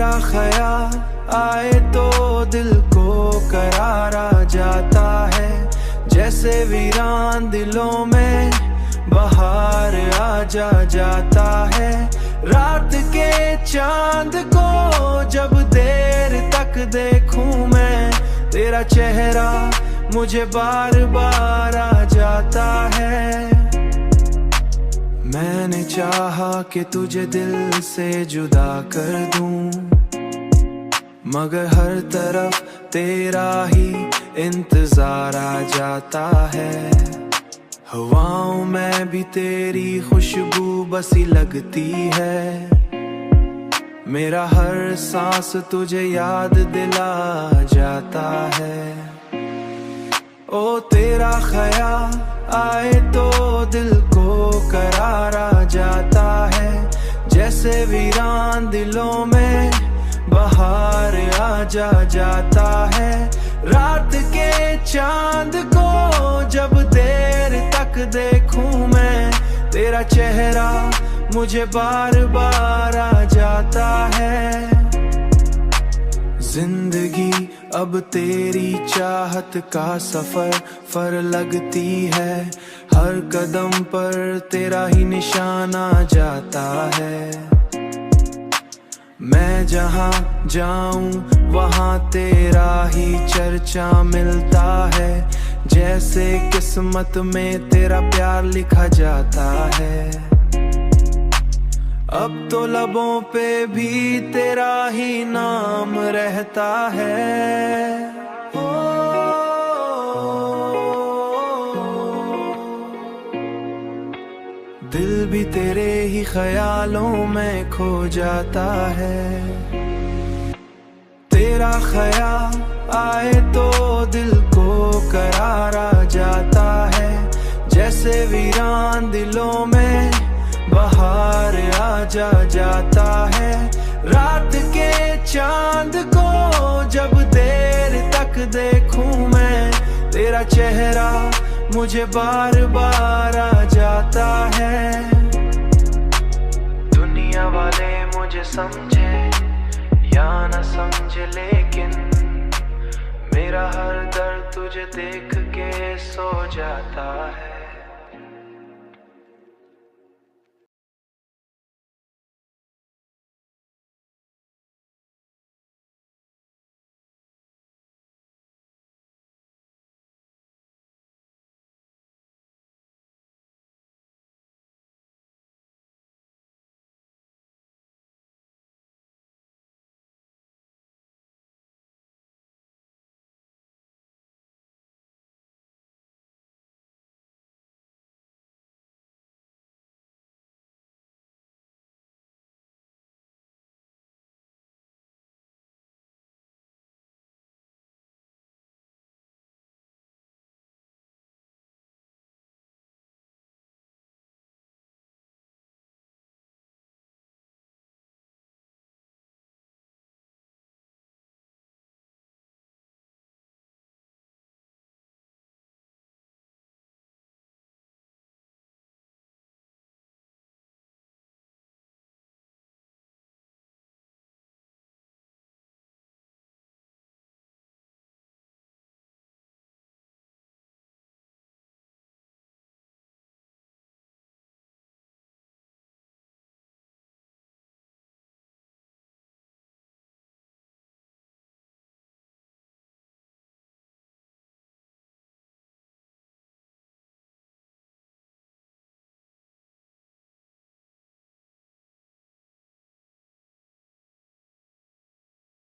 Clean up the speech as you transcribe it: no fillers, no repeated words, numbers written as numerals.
तेरा ख्याल आए तो दिल को करार आ जाता है, जैसे वीरान दिलों में बहार आ जाता है। रात के चांद को जब देर तक देखूं मैं, तेरा चेहरा मुझे बार बार आ जाता है। मैंने चाहा कि तुझे दिल से जुदा कर दूं, मगर हर तरफ तेरा ही इंतजार आ जाता है। हवाओं में भी तेरी खुशबू बसी लगती है, मेरा हर सांस तुझे याद दिला जाता है। ओ तेरा ख्याल आए तो दिल को करार आ जाता है, जैसे वीरान दिलों में बहार आ जाता है। रात के चांद को जब देर तक देखूं मैं, तेरा चेहरा मुझे बार बार आ जाता है। जिंदगी अब तेरी चाहत का सफर लगती है, हर कदम पर तेरा ही निशान आ जाता है। मैं जहाँ जाऊं वहाँ तेरा ही चर्चा मिलता है, जैसे किस्मत में तेरा प्यार लिखा जाता है। अब तो लबों पे भी तेरा ही नाम रहता है। दिल भी तेरे ही ख्यालों में खो जाता है। तेरा ख्याल आए तो दिल को करार आ जाता है, जैसे वीरान दिलों में बहार आ जाता है। रात के चांद को जब देर तक देखूं मैं, तेरा चेहरा मुझे बार बार आ जाता है। दुनिया वाले मुझे समझे या न समझे, लेकिन मेरा हर दर्द तुझे देख के सो जाता है।